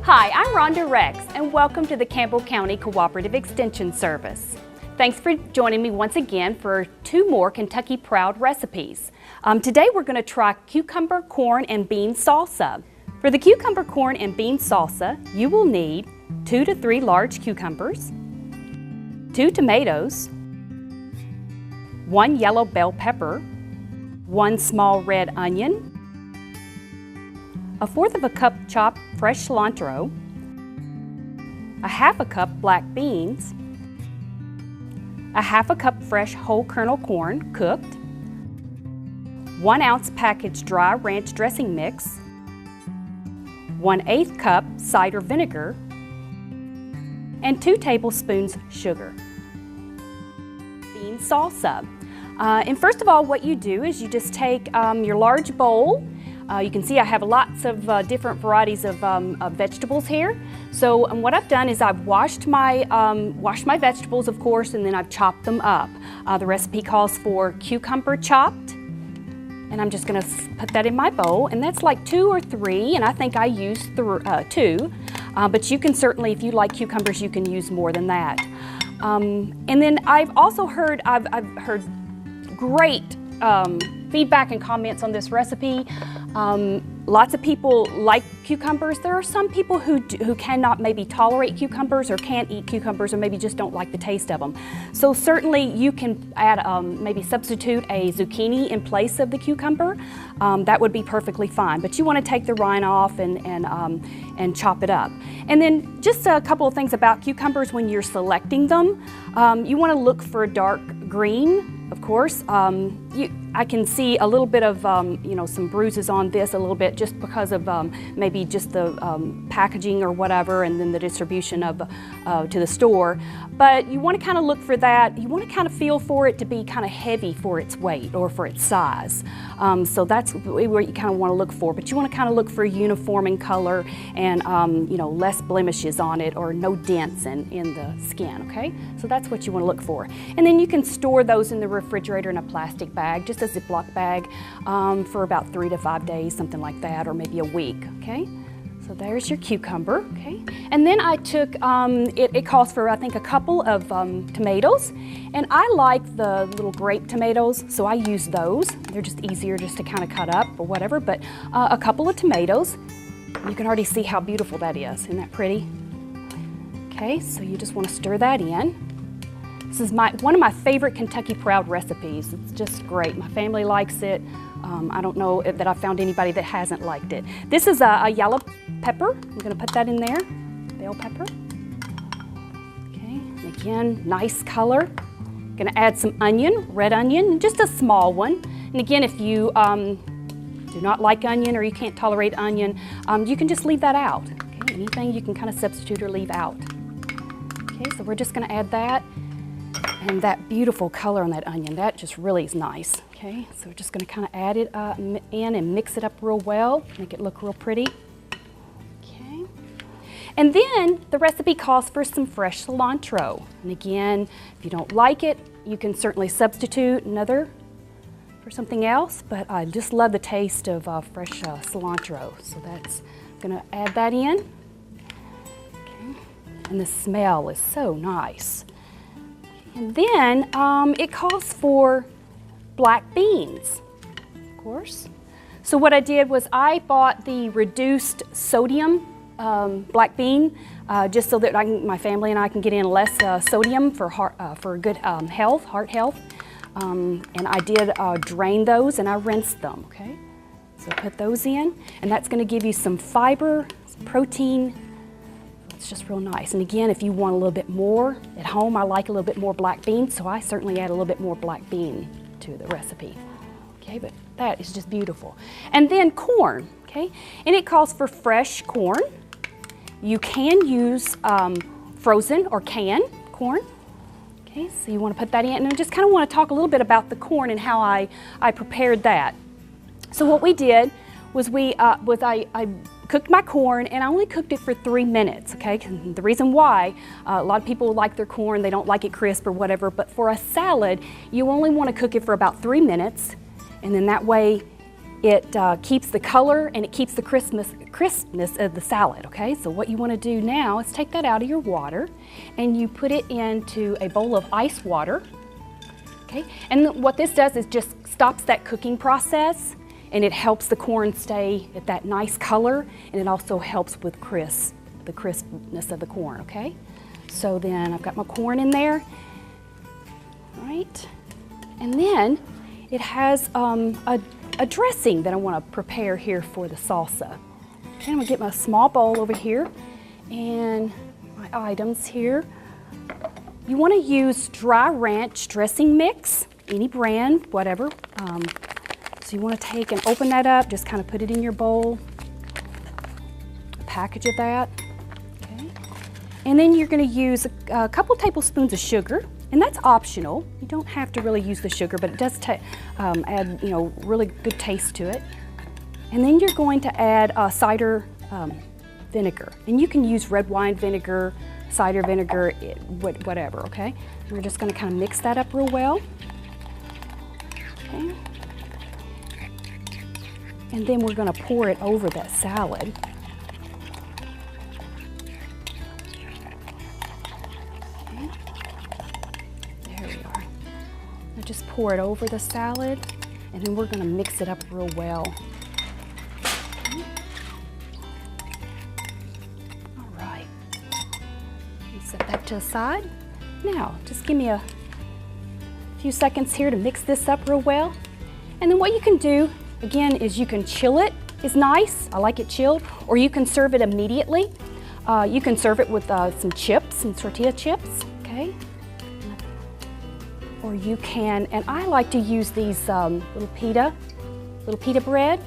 Hi, I'm Rhonda Rex, and welcome to the Campbell County Cooperative Extension Service. Thanks for joining me once again for 2 more Kentucky Proud recipes. Today we're going to try cucumber, corn, and bean salsa. For the cucumber, corn, and bean salsa, you will need 2 to 3 large cucumbers, 2 tomatoes, 1 yellow bell pepper, 1 small red onion, 1/4 cup chopped fresh cilantro, 1/2 cup black beans, 1/2 cup fresh whole kernel corn cooked, 1 ounce packaged dry ranch dressing mix, 1/8 cup cider vinegar, and 2 tablespoons sugar. Bean salsa. And first of all, what you do is you just take your large bowl. You can see I have lots of different varieties of vegetables here. So what I've done is I've washed my vegetables, of course, and then I've chopped them up. The recipe calls for cucumber chopped, and I'm just going to put that in my bowl, and that's like 2 or 3, and I think I used 2. But you can certainly, if you like cucumbers, you can use more than that. And then I've also heard, I've heard great feedback and comments on this recipe. Lots of people like cucumbers. There are some people who cannot maybe tolerate cucumbers or can't eat cucumbers or maybe just don't like the taste of them. So certainly you can add, maybe substitute a zucchini in place of the cucumber. That would be perfectly fine. But you want to take the rind off and chop it up. And then just a couple of things about cucumbers when you're selecting them. You want to look for dark green. Of course, I can see a little bit of, some bruises on this a little bit just because of maybe just the packaging or whatever, and then the distribution of to the store. But you want to kind of look for that. You want to kind of feel for it to be kind of heavy for its weight or for its size. So that's where you kind of want to look for. But you want to kind of look for uniform in color and less blemishes on it or no dents in the skin. Okay, so that's what you want to look for. And then you can store those in the refrigerator in a plastic bag, just a Ziploc bag, for about 3 to 5 days, something like that, or maybe a week. Okay. So there's your cucumber, okay? And then I took, it calls for I think a couple of tomatoes, and I like the little grape tomatoes, so I use those. They're just easier just to kind of cut up or whatever, but a couple of tomatoes. You can already see how beautiful that is. Isn't that pretty? Okay, so you just want to stir that in. This is one of my favorite Kentucky Proud recipes. It's just great. My family likes it. I don't know that I've found anybody that hasn't liked it. This is a yellow pepper. I'm going to put that in there. Bell pepper. Okay, and again, nice color. Going to add some onion, red onion, just a small one. And again, if you do not like onion or you can't tolerate onion, you can just leave that out. Okay, anything you can kind of substitute or leave out. Okay, so we're just going to add that. And that beautiful color on that onion, that just really is nice. Okay, so we're just going to kind of add it in and mix it up real well, make it look real pretty. Okay, and then the recipe calls for some fresh cilantro. And again, if you don't like it, you can certainly substitute another for something else, but I just love the taste of fresh cilantro. So that's going to add that in. Okay, and the smell is so nice. And then it calls for black beans, of course. So what I did was I bought the reduced sodium black bean, just so that my family and I can get in less sodium for good health, heart health. And I did drain those and I rinsed them. Okay, so put those in, and that's going to give you some fiber, some protein. It's just real nice. And again, if you want a little bit more at home, I like a little bit more black beans, so I certainly add a little bit more black bean to the recipe. Okay, but that is just beautiful. And then corn, okay? And it calls for fresh corn. You can use frozen or canned corn. Okay, so you want to put that in, and I just kind of want to talk a little bit about the corn and how I prepared that. So what we did was I cooked my corn, and I only cooked it for 3 minutes, okay? The reason why, a lot of people like their corn, they don't like it crisp or whatever, but for a salad, you only want to cook it for about 3 minutes, and then that way it keeps the color and it keeps the crispness of the salad, okay? So what you want to do now is take that out of your water, and you put it into a bowl of ice water, okay? And what this does is just stops that cooking process, and it helps the corn stay at that nice color, and it also helps with the crispness of the corn, okay? So then I've got my corn in there, right? And then it has a dressing that I want to prepare here for the salsa. Okay, I'm going to get my small bowl over here and my items here. You want to use dry ranch dressing mix, any brand, whatever. So you want to take and open that up, just kind of put it in your bowl, a package of that. Okay. And then you're going to use a couple tablespoons of sugar, and that's optional. You don't have to really use the sugar, but it does add, really good taste to it. And then you're going to add cider vinegar, and you can use red wine vinegar, cider vinegar, whatever, okay? We're just going to kind of mix that up real well. Okay. And then we're going to pour it over that salad. Okay. There we are. Now just pour it over the salad, and then we're going to mix it up real well. Okay. All right. Set that to the side. Now, just give me a few seconds here to mix this up real well. And then what you can do again is you can chill it. It's nice, I like it chilled, or you can serve it immediately. You can serve it with some chips, some tortilla chips, okay? Or you can, and I like to use these little pita bread.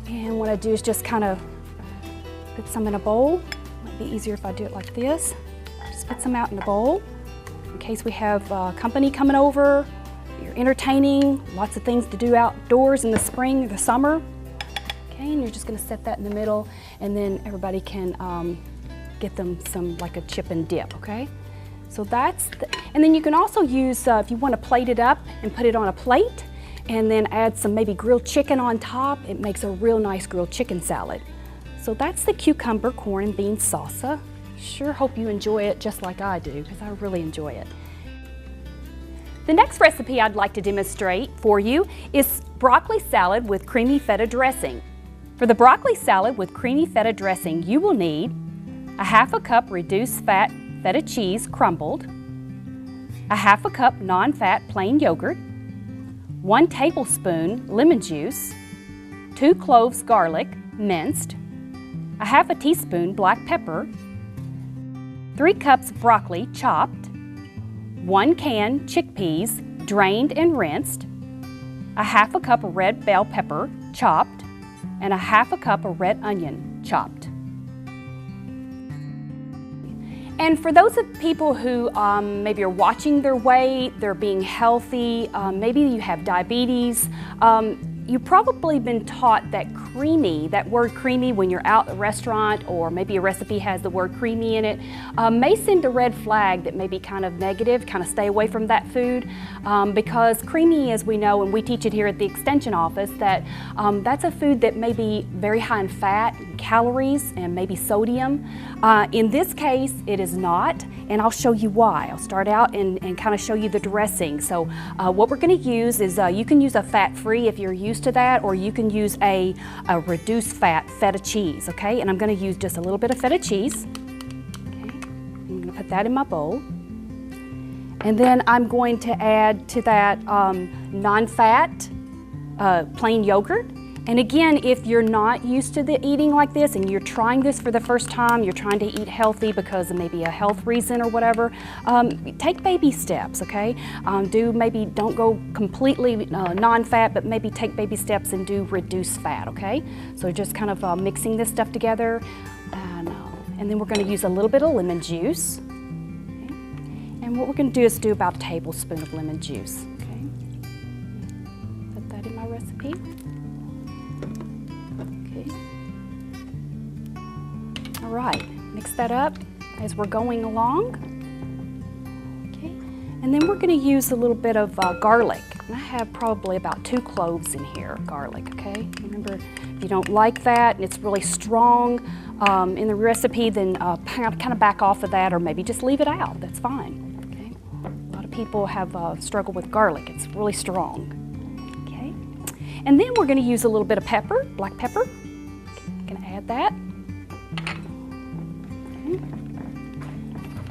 And what I do is just kind of put some in a bowl. Might be easier if I do it like this. Just put some out in a bowl in case we have company coming over. You're entertaining, lots of things to do outdoors in the spring or the summer. Okay, and you're just going to set that in the middle, and then everybody can get them some like a chip and dip, okay? So that's, and then you can also use, if you want to plate it up and put it on a plate, and then add some maybe grilled chicken on top, it makes a real nice grilled chicken salad. So that's the cucumber corn and bean salsa. Sure hope you enjoy it just like I do, because I really enjoy it. The next recipe I'd like to demonstrate for you is broccoli salad with creamy feta dressing. For the broccoli salad with creamy feta dressing, you will need a 1/2 cup reduced fat feta cheese crumbled, a 1/2 cup non-fat plain yogurt, 1 tablespoon lemon juice, 2 cloves garlic minced, a 1/2 teaspoon black pepper, 3 cups broccoli chopped, 1 can chickpeas drained and rinsed, a 1/2 cup of red bell pepper chopped, and a 1/2 cup of red onion chopped. And for those of people who maybe are watching their weight, they're being healthy, maybe you have diabetes, you've probably been taught that creamy, that word creamy when you're out at a restaurant, or maybe a recipe has the word creamy in it, may send a red flag that may be kind of negative, kind of stay away from that food, because creamy, as we know, and we teach it here at the Extension office, that that's a food that may be very high in fat, and calories, and maybe sodium. In this case, it is not, and I'll show you why. I'll start out and kind of show you the dressing. So what we're going to use is, you can use a fat-free if you're used to that, or you can use a reduced fat feta cheese, okay? And I'm going to use just a little bit of feta cheese. Okay. I'm going to put that in my bowl. And then I'm going to add to that non-fat plain yogurt. And again, if you're not used to eating like this and you're trying this for the first time, you're trying to eat healthy because of maybe a health reason or whatever, take baby steps, okay? Don't go completely non-fat, but maybe take baby steps and do reduced fat, okay? So just kind of mixing this stuff together. And then we're going to use a little bit of lemon juice. Okay? And what we're going to do is do about a tablespoon of lemon juice. Okay. Put that in my recipe. Okay. All right. Mix that up as we're going along. Okay. And then we're going to use a little bit of garlic. And I have probably about 2 cloves in here, garlic. Okay. Remember, if you don't like that and it's really strong in the recipe, then kind of back off of that, or maybe just leave it out. That's fine. People have struggled with garlic. It's really strong. Okay, and then we're going to use a little bit of pepper, black pepper. Okay. I'm going to add that.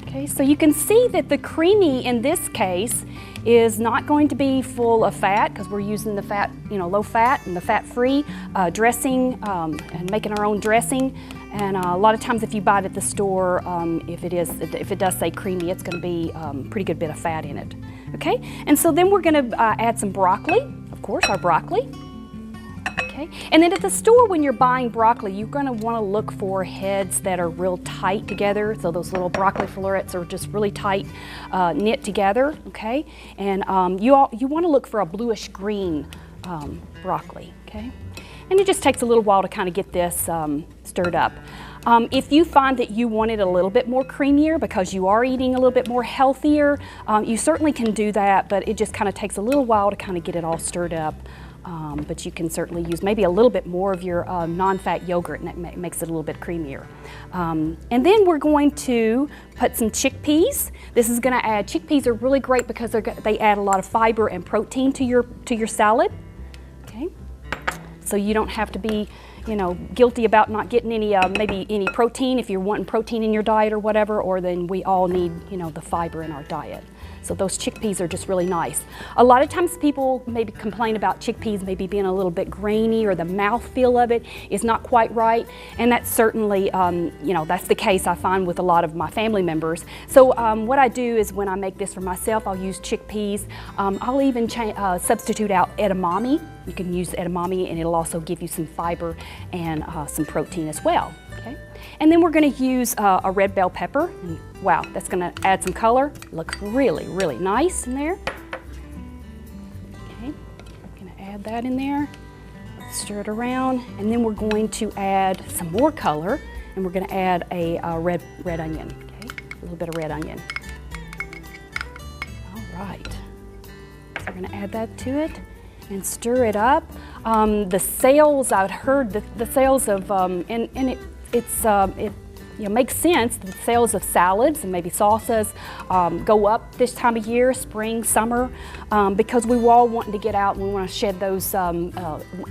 Okay, so you can see that the creamy in this case is not going to be full of fat because we're using the fat, low fat and the fat-free dressing and making our own dressing. And a lot of times if you buy it at the store, if it does say creamy, it's going to be a pretty good bit of fat in it. Okay, and so then we're going to add some broccoli, of course, our broccoli. Okay, and then at the store when you're buying broccoli, you're going to want to look for heads that are real tight together. So those little broccoli florets are just really tight, knit together. Okay, and you want to look for a bluish green broccoli. Okay. And it just takes a little while to kind of get this stirred up. If you find that you want it a little bit more creamier because you are eating a little bit more healthier, you certainly can do that, but it just kind of takes a little while to kind of get it all stirred up. But you can certainly use maybe a little bit more of your non-fat yogurt, and that makes it a little bit creamier. And then we're going to put some chickpeas. This is going to add, chickpeas are really great because they add a lot of fiber and protein to your salad. Okay. So you don't have to be, guilty about not getting any, maybe any protein if you're wanting protein in your diet or whatever, or then we all need, the fiber in our diet. So those chickpeas are just really nice. A lot of times people maybe complain about chickpeas maybe being a little bit grainy, or the mouthfeel of it is not quite right. And that's certainly, that's the case I find with a lot of my family members. So what I do is when I make this for myself, I'll use chickpeas. I'll even substitute out edamame. You can use edamame and it'll also give you some fiber and some protein as well. Okay. And then we're going to use a red bell pepper. And wow, that's going to add some color. Looks really, really nice in there. Okay, I'm going to add that in there. Stir it around, and then we're going to add some more color, and we're going to add a red onion. Okay, a little bit of red onion. All right. So we're going to add that to it and stir it up. The sales, I've heard the sales of it makes sense. The sales of salads and maybe salsas go up this time of year, spring, summer, because we were all wanting to get out and we want to shed those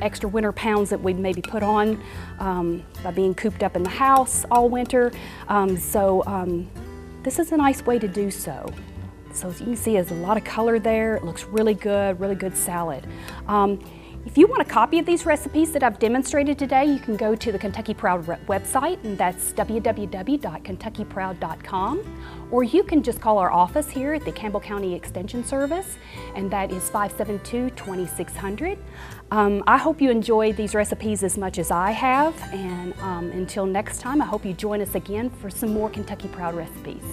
extra winter pounds that we'd maybe put on by being cooped up in the house all winter. This is a nice way to do so. So as you can see, there's a lot of color there. It looks really good salad. If you want a copy of these recipes that I've demonstrated today, you can go to the Kentucky Proud website, and that's www.kentuckyproud.com, or you can just call our office here at the Campbell County Extension Service, and that is 572-2600. I hope you enjoyed these recipes as much as I have, and until next time, I hope you join us again for some more Kentucky Proud recipes.